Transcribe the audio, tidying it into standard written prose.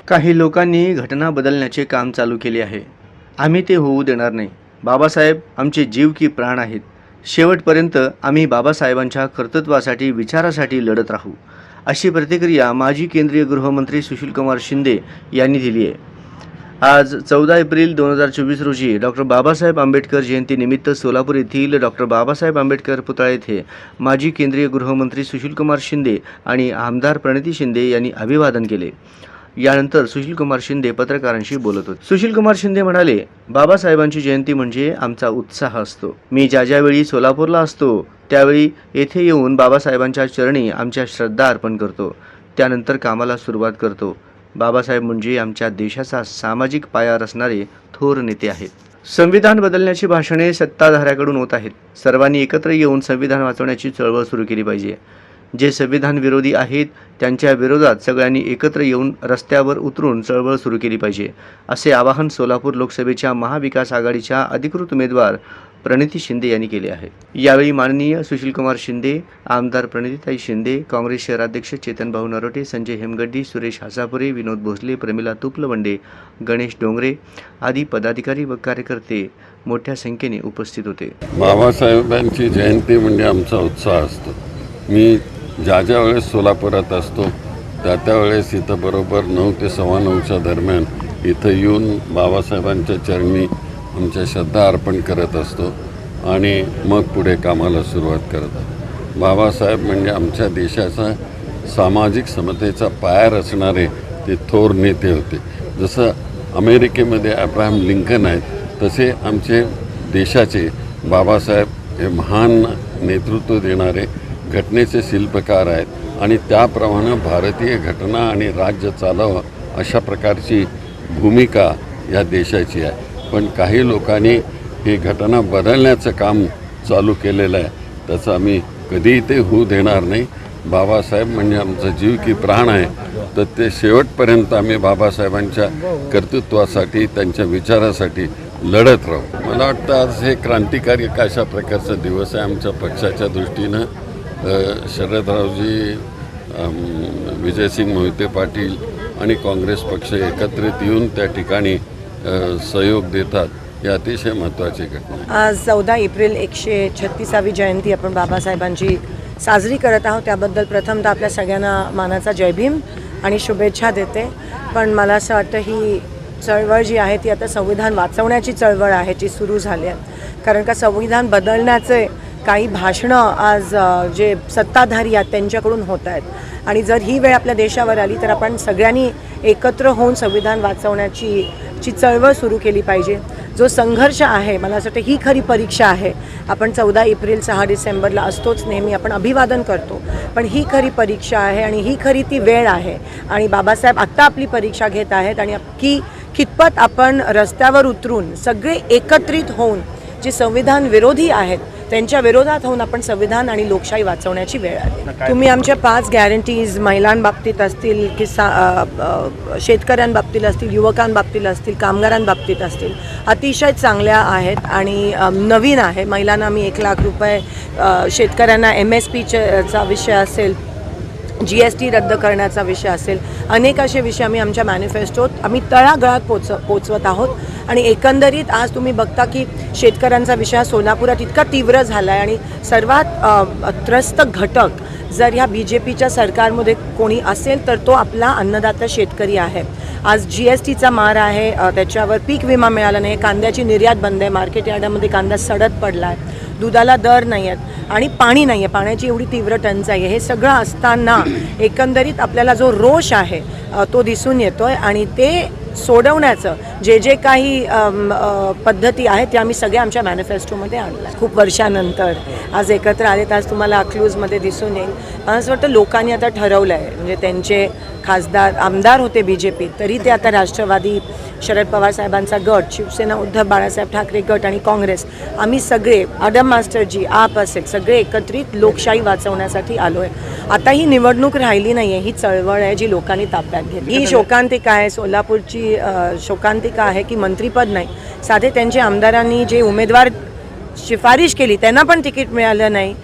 काही लोकांनी घटना बदलण्याचे काम चालू केले आहे. आम्ही ते होऊ देणार नाही. बाबासाहेब आमचे जीव की प्राण आहेत. शेवटपर्यंत आम्ही बाबासाहेबांच्या कर्तृत्वासाठी विचारासाठी लढत राहू, अशी प्रतिक्रिया माजी केंद्रीय गृहमंत्री सुशीलकुमार शिंदे यांनी दिली आहे. आज 14 एप्रिल 2024 रोजी डॉक्टर बाबासाहेब आंबेडकर जयंतीनिमित्त सोलापूर येथील डॉक्टर बाबासाहेब आंबेडकर पुतळा येथे माजी केंद्रीय गृहमंत्री सुशीलकुमार शिंदे आणि आमदार प्रणिती शिंदे यांनी अभिवादन केले. यानंतर सुशीलकुमार शिंदे पत्रकारांशी बोलत होते. सुशीलकुमार शिंदे म्हणाले, बाबासाहेबांची जयंती म्हणजे आमचा उत्साह असतो. मी ज्यावेळी सोलापूरला असतो त्यावेळी येथे येऊन बाबासाहेबांच्या चरणी आमच्या श्रद्धा अर्पण करतो. त्यानंतर कामाला सुरुवात करतो. बाबासाहेब म्हणजे आमच्या देशाचा सामाजिक पाया रचणारे थोर नेते आहेत. संविधान बदलण्याची भाषणे सत्ताधाऱ्याकडून होत आहेत. सर्वांनी एकत्र येऊन संविधान वाचवण्याची चळवळ सुरू केली पाहिजे. जे संविधान विरोधी आहेत त्यांच्या विरोधात सगळ्यांनी एकत्र येऊन रस्त्यावर उतरून चळवळ सुरू केली पाहिजे, असे आवाहन सोलापूर लोकसभेच्या महाविकास आघाडीच्या अधिकृत उमेदवार प्रणिती शिंदे यांनी केले आहे. यावेळी माननीय सुशीलकुमार शिंदे, आमदार प्रणितीताई शिंदे, काँग्रेस शहराध्यक्ष चेतनभाऊ नरोटे, संजय हेमगड्डी, सुरेश हासापुरे, विनोद भोसले, प्रमिला तुपलवंडे, गणेश डोंगरे आदी पदाधिकारी व कार्यकर्ते मोठ्या संख्येने उपस्थित होते. बाबासाहेबांची जयंती म्हणजे आमचा उत्साह असतो. मी ज्या वेळेस सोलापुरात असतो त्या वेळेस इथं बरोबर 9 ते 9:15च्या दरम्यान इथं येऊन बाबासाहेबांच्या चरणी आमच्या श्रद्धा अर्पण करत असतो आणि मग पुढे कामाला सुरुवात करतो. बाबासाहेब म्हणजे आमच्या देशाचा सामाजिक समतेचा पाया रचणारे ते थोर नेते होते. जसं अमेरिकेमध्ये अब्राहम लिंकन आहेत तसे आमचे देशाचे बाबासाहेब हे महान नेतृत्व देणारे घटनेचे शिल्पकार आहेत आणि त्याप्रमाणे भारतीय घटना आणि राज्य चालवावं अशा प्रकारची भूमिका या देशाची आहे. पण काही लोकांनी ही घटना बदलण्याचं काम चालू केलेलं आहे. त्याचं आम्ही कधीही ते होऊ देणार नाही. बाबासाहेब म्हणजे आमचा जीव की प्राण आहे. तर ते शेवटपर्यंत आम्ही बाबासाहेबांच्या कर्तृत्वासाठी त्यांच्या विचारासाठी लढत राहू. मला वाटतं आज हे क्रांतिकारी अशा प्रकारचा दिवस आहे आमच्या पक्षाच्या दृष्टीनं. शरदरावजी, विजयसिंग मोहिते पाटील आणि काँग्रेस पक्ष एकत्रित येऊन त्या ठिकाणी सहयोग देतात. ही अतिशय महत्त्वाची घटना आहे. आज 14 एप्रिल 136वी जयंती आपण बाबासाहेबांची साजरी करत आहोत. त्याबद्दल प्रथमतः आपल्या सगळ्यांना मानाचा जय भीम आणि शुभेच्छा देते. पण मला असं वाटतं ही चळवळ जी आहे ती आता संविधान वाचवण्याची चळवळ आहे जी सुरू झाली आहे. कारण का संविधान बदलण्याचे काही भाषणं आज जे सत्ताधारी आहेत त्यांच्याकडून होत आहेत आणि जर ही वेळ आपल्या देशावर आली तर आपण सगळ्यांनी एकत्र होऊन संविधान वाचवण्याची चळवळ सुरू केली पाहिजे. जो संघर्ष आहे मला असं वाटतं ही खरी परीक्षा आहे. आपण 14 एप्रिल 6 डिसेंबरला असतोच नेहमी, आपण अभिवादन करतो, पण ही खरी परीक्षा आहे आणि ही खरी ती वेळ आहे आणि बाबासाहेब आत्ता आपली परीक्षा घेत आहेत आणि कितपत आपण रस्त्यावर उतरून सगळे एकत्रित होऊन जे संविधान विरोधी आहेत त्यांच्या विरोधात होऊन आपण संविधान आणि लोकशाही वाचवण्याची वेळ आली. तुम्ही आमच्या 5 गॅरंटीज महिलांबाबतीत असतील की शेतकऱ्यांबाबतीत असतील, युवकांबाबतीत असतील, कामगारांबाबतीत असतील, अतिशय चांगल्या आहेत आणि नवीन आहे. महिलांना आम्ही 1 लाख रुपये, शेतकऱ्यांना MSPचा विषय असेल, GST रद्द करण्याचा विषय असेल, अनेक असे विषय आम्ही आमच्या मॅनिफेस्टोत आम्ही तळागाळात पोचवत आहोत. आणि एकंदरीत आज तुम्ही बघता की शेतकऱ्यांचा विषय सोलापुरात इतका तीव्र झाला आहे आणि सर्वात त्रस्त घटक जर ह्या BJPच्या सरकारमध्ये कोणी असेल तर तो आपला अन्नदाता शेतकरी आहे. आज GSTचा मार आहे, त्याच्यावर पीक विमा मिळाला नाही, कांद्याची निर्यात बंद आहे, मार्केट यार्डामध्ये कांदा सडत पडला आहे, दुधाला दर नाही आहेत आणि पाणी नाही आहे, पाण्याची एवढी तीव्र टंचाई आहे. हे सगळं असताना एकंदरीत आपल्याला जो रोष आहे तो दिसून येतो आहे आणि ते सोडवण्याचं जे काही पद्धती आहेत त्या आम्ही सगळ्या आमच्या मॅनिफेस्टोमध्ये आणल्या. खूप वर्षानंतर आज एकत्र आलेत. आज तुम्हाला अकलूजमध्ये दिसून येईल. मला असं वाटतं लोकांनी आता ठरवलं आहे, म्हणजे त्यांचे खासदार आमदार होते BJP तरी ते आता राष्ट्रवादी शरद पवार साहेबांचा गट, शिवसेना उद्धव बाळासाहेब ठाकरे गट आणि काँग्रेस आम्ही सगळे आडम मास्टरजी आप असेल सगळे एकत्रित लोकशाही वाचवण्यासाठी आलो आहे. आता ही निवडणूक राहिली नाही आहे, ही चळवळ आहे जी लोकांनी ताब्यात घेतली. ही शोकांतिका आहे, सोलापूरची शोकांतिका आहे की मंत्रिपद नाही, साधे त्यांच्या आमदारांनी जे उमेदवार शिफारिश केली त्यांना पण तिकीट मिळालं नाही.